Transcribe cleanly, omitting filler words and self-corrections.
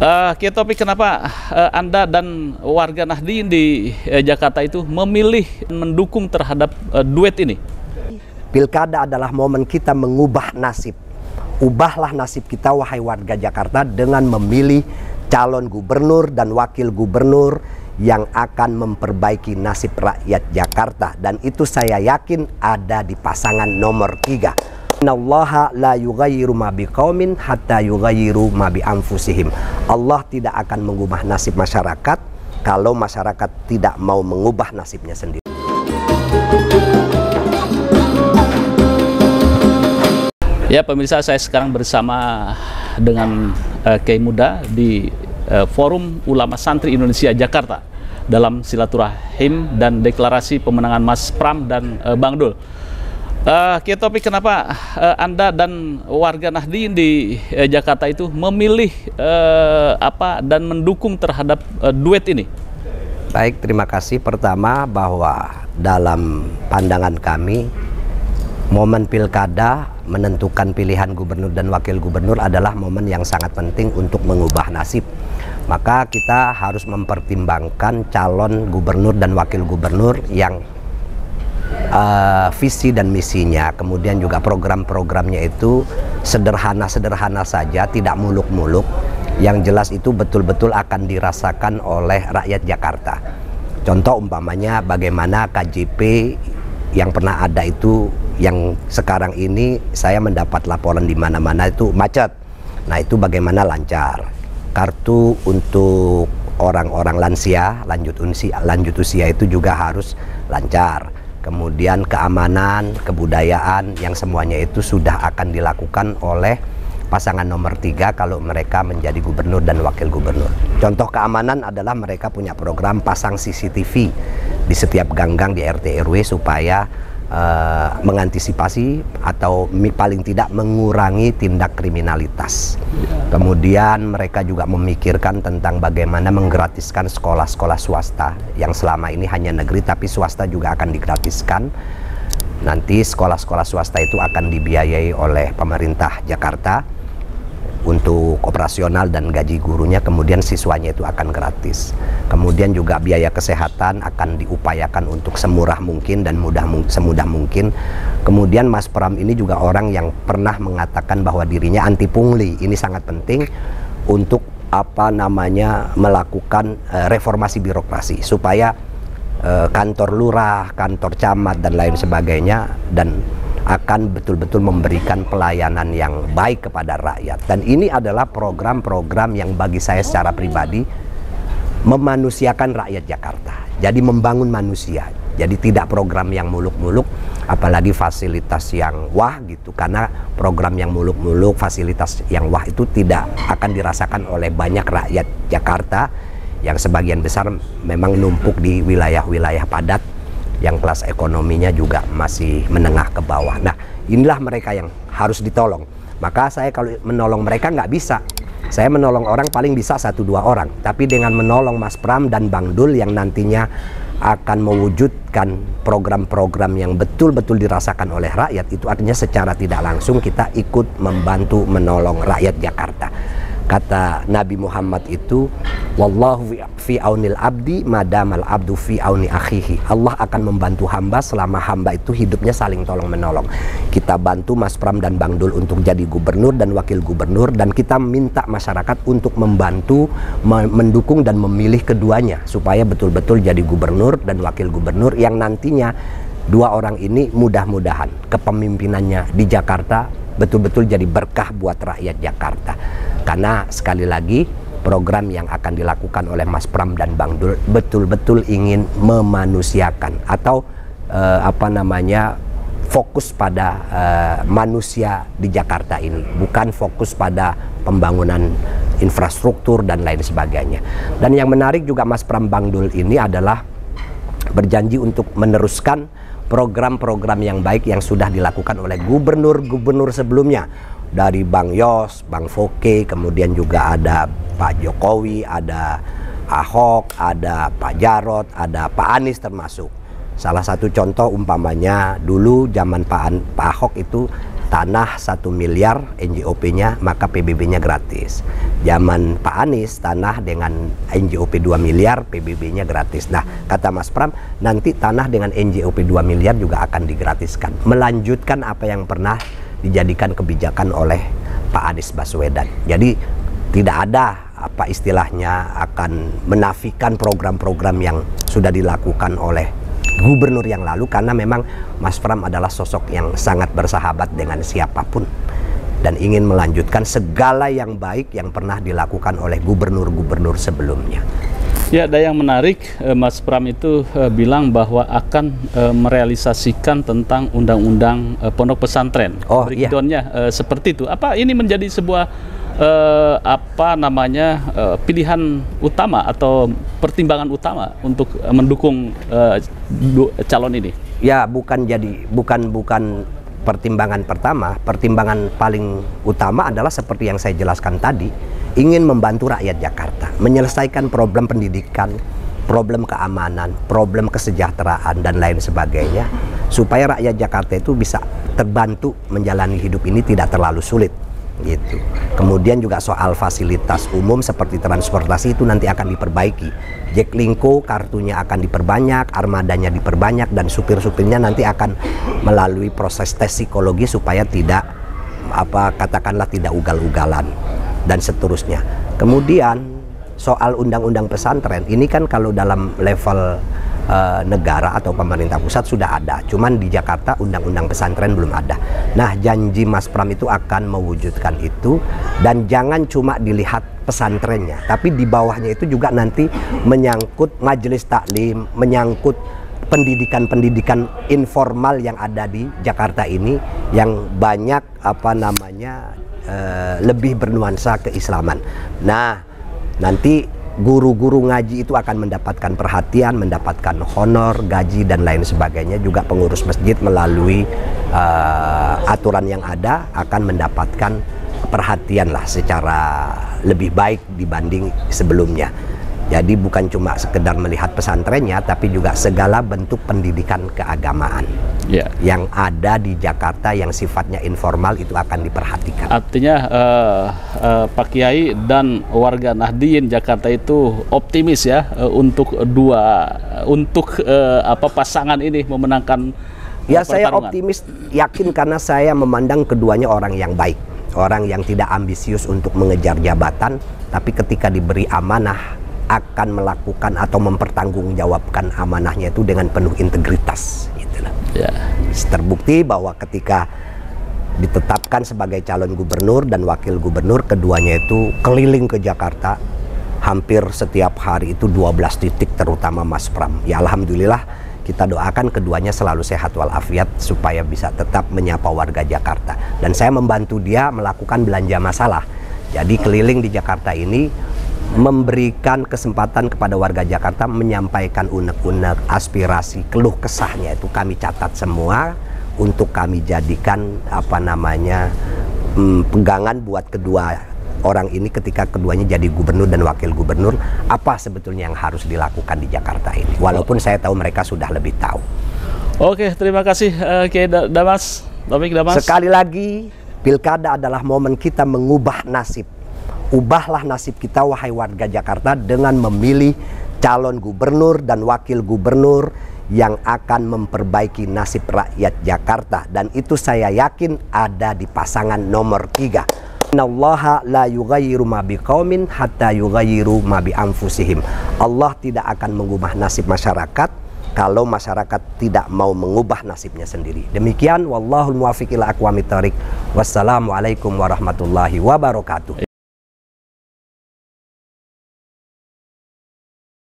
Topik kenapa Anda dan warga Nahdien di Jakarta itu memilih mendukung terhadap duet ini? Pilkada adalah momen kita mengubah nasib. Ubahlah nasib kita, wahai warga Jakarta, dengan memilih calon gubernur dan wakil gubernur yang akan memperbaiki nasib rakyat Jakarta. Dan itu saya yakin ada di pasangan nomor 3. Innallaha la yughayyiru ma biqaumin hatta yughayyiru ma bi anfusihim. Allah tidak akan mengubah nasib masyarakat kalau masyarakat tidak mau mengubah nasibnya sendiri. Ya pemirsa, saya sekarang bersama dengan Kiai Muda di Forum Ulama Santri Indonesia Jakarta dalam silaturahim dan deklarasi pemenangan Mas Pram dan Bang Dul. Topik kenapa Anda dan warga Nahdien di Jakarta itu memilih dan mendukung terhadap duet ini? Baik, terima kasih. Pertama, bahwa dalam pandangan kami, momen pilkada menentukan pilihan gubernur dan wakil gubernur adalah momen yang sangat penting untuk mengubah nasib. Maka kita harus mempertimbangkan calon gubernur dan wakil gubernur yang visi dan misinya, kemudian juga program-programnya itu sederhana-sederhana saja, tidak muluk-muluk. Yang jelas itu betul-betul akan dirasakan oleh rakyat Jakarta. Contoh umpamanya bagaimana KJP yang pernah ada itu, yang sekarang ini saya mendapat laporan di mana-mana itu macet. Nah, itu bagaimana lancar. Kartu untuk orang-orang lansia, lanjut usia itu juga harus lancar. Kemudian keamanan, kebudayaan, yang semuanya itu sudah akan dilakukan oleh pasangan nomor 3 kalau mereka menjadi gubernur dan wakil gubernur. Contoh keamanan adalah mereka punya program pasang CCTV di setiap gang-gang di RT RW supaya mengantisipasi atau paling tidak mengurangi tindak kriminalitas. Kemudian mereka juga memikirkan tentang bagaimana menggratiskan sekolah-sekolah swasta yang selama ini hanya negeri, tapi swasta juga akan digratiskan. Nanti sekolah-sekolah swasta itu akan dibiayai oleh pemerintah Jakarta untuk operasional dan gaji gurunya, kemudian siswanya itu akan gratis. Kemudian juga biaya kesehatan akan diupayakan untuk semurah mungkin dan semudah mungkin. Kemudian Mas Pram ini juga orang yang pernah mengatakan bahwa dirinya anti pungli. Ini sangat penting untuk melakukan reformasi birokrasi supaya kantor lurah, kantor camat dan lain sebagainya akan betul-betul memberikan pelayanan yang baik kepada rakyat. Dan ini adalah program-program yang bagi saya secara pribadi memanusiakan rakyat Jakarta. Jadi membangun manusia. Jadi tidak program yang muluk-muluk, apalagi fasilitas yang wah gitu. Karena program yang muluk-muluk, fasilitas yang wah itu tidak akan dirasakan oleh banyak rakyat Jakarta yang sebagian besar memang numpuk di wilayah-wilayah padat yang kelas ekonominya juga masih menengah ke bawah. Nah, inilah mereka yang harus ditolong. Maka saya kalau menolong mereka nggak bisa. Saya menolong orang paling bisa 1-2 orang. Tapi dengan menolong Mas Pram dan Bang Dul yang nantinya akan mewujudkan program-program yang betul-betul dirasakan oleh rakyat, itu artinya secara tidak langsung kita ikut membantu menolong rakyat Jakarta. Kata Nabi Muhammad itu, wallahu fi aunil abdi madamal abdu fi auni akhihi. Allah akan membantu hamba selama hamba itu hidupnya saling tolong menolong. Kita bantu Mas Pram dan Bang Dul untuk jadi gubernur dan wakil gubernur, dan kita minta masyarakat untuk membantu, mendukung dan memilih keduanya supaya betul-betul jadi gubernur dan wakil gubernur yang nantinya dua orang ini mudah-mudahan kepemimpinannya di Jakarta betul-betul jadi berkah buat rakyat Jakarta. Karena sekali lagi program yang akan dilakukan oleh Mas Pram dan Bang Dul betul-betul ingin memanusiakan atau fokus pada manusia di Jakarta ini, bukan fokus pada pembangunan infrastruktur dan lain sebagainya. Dan yang menarik juga Mas Pram Bang Dul ini adalah berjanji untuk meneruskan program-program yang baik yang sudah dilakukan oleh gubernur-gubernur sebelumnya. Dari Bang Yos, Bang Foke, kemudian juga ada Pak Jokowi, ada Ahok, ada Pak Jarot, ada Pak Anies termasuk. Salah satu contoh umpamanya dulu zaman Pak Ahok itu tanah 1 miliar NJOP-nya, maka PBB-nya gratis. Zaman Pak Anies, tanah dengan NJOP 2 miliar, PBB-nya gratis. Nah, kata Mas Pram, nanti tanah dengan NJOP 2 miliar juga akan digratiskan. Melanjutkan apa yang pernah dijadikan kebijakan oleh Pak Anies Baswedan. Jadi tidak ada apa istilahnya akan menafikan program-program yang sudah dilakukan oleh gubernur yang lalu, karena memang Mas Pram adalah sosok yang sangat bersahabat dengan siapapun dan ingin melanjutkan segala yang baik yang pernah dilakukan oleh gubernur-gubernur sebelumnya. Ya, ada yang menarik, Mas Pram itu bilang bahwa akan merealisasikan tentang undang-undang pondok pesantren. Oh, breakdown-nya seperti itu. Apa ini menjadi sebuah pilihan utama atau pertimbangan utama untuk mendukung calon ini? Ya, bukan pertimbangan pertama. Pertimbangan paling utama adalah seperti yang saya jelaskan tadi, ingin membantu rakyat Jakarta menyelesaikan problem pendidikan, problem keamanan, problem kesejahteraan dan lain sebagainya, supaya rakyat Jakarta itu bisa terbantu menjalani hidup ini tidak terlalu sulit gitu. Kemudian juga soal fasilitas umum seperti transportasi itu nanti akan diperbaiki. Jaklingko kartunya akan diperbanyak, armadanya diperbanyak, dan supir-supirnya nanti akan melalui proses tes psikologi supaya tidak katakanlah tidak ugal-ugalan dan seterusnya. Kemudian soal undang-undang pesantren ini kan kalau dalam level negara atau pemerintah pusat sudah ada, cuman di Jakarta undang-undang pesantren belum ada. Nah, janji Mas Pram itu akan mewujudkan itu, dan jangan cuma dilihat pesantrennya, tapi di bawahnya itu juga nanti menyangkut majelis taklim, menyangkut pendidikan-pendidikan informal yang ada di Jakarta ini yang banyak lebih bernuansa keislaman. Nah, nanti guru-guru ngaji itu akan mendapatkan perhatian, mendapatkan honor, gaji, dan lain sebagainya. Juga pengurus masjid melalui aturan yang ada akan mendapatkan perhatian lah secara lebih baik dibanding sebelumnya. Jadi bukan cuma sekedar melihat pesantrennya, tapi juga segala bentuk pendidikan keagamaan yang ada di Jakarta yang sifatnya informal itu akan diperhatikan. Artinya Pak Kiai dan warga Nahdien Jakarta itu optimis ya untuk pasangan ini memenangkan ya, saya optimis, yakin, karena saya memandang keduanya orang yang baik, orang yang tidak ambisius untuk mengejar jabatan, tapi ketika diberi amanah akan melakukan atau mempertanggungjawabkan amanahnya itu dengan penuh integritas gitu lah. Ya. Terbukti bahwa ketika ditetapkan sebagai calon gubernur dan wakil gubernur, keduanya itu keliling ke Jakarta hampir setiap hari itu 12 titik, terutama Mas Pram. Ya, alhamdulillah, kita doakan keduanya selalu sehat walafiat supaya bisa tetap menyapa warga Jakarta. Dan saya membantu dia melakukan belanja masalah. Jadi keliling di Jakarta ini memberikan kesempatan kepada warga Jakarta menyampaikan unek-unek, aspirasi, keluh kesahnya itu kami catat semua untuk kami jadikan pegangan buat kedua orang ini ketika keduanya jadi gubernur dan wakil gubernur, apa sebetulnya yang harus dilakukan di Jakarta ini. Walaupun saya tahu mereka sudah lebih tahu. Oke, terima kasih Kiai Damas. Sekali lagi, pilkada adalah momen kita mengubah nasib. Ubahlah nasib kita, wahai warga Jakarta, dengan memilih calon gubernur dan wakil gubernur yang akan memperbaiki nasib rakyat Jakarta. Dan itu saya yakin ada di pasangan nomor 3. Innallaha la yughayyiru ma biqaumin hatta yughayyiru ma bi anfusihim. Allah tidak akan mengubah nasib masyarakat kalau masyarakat tidak mau mengubah nasibnya sendiri. Demikian, wallahul muwaffiq ila aqwamit thoriq. Wassalamualaikum warahmatullahi wabarakatuh.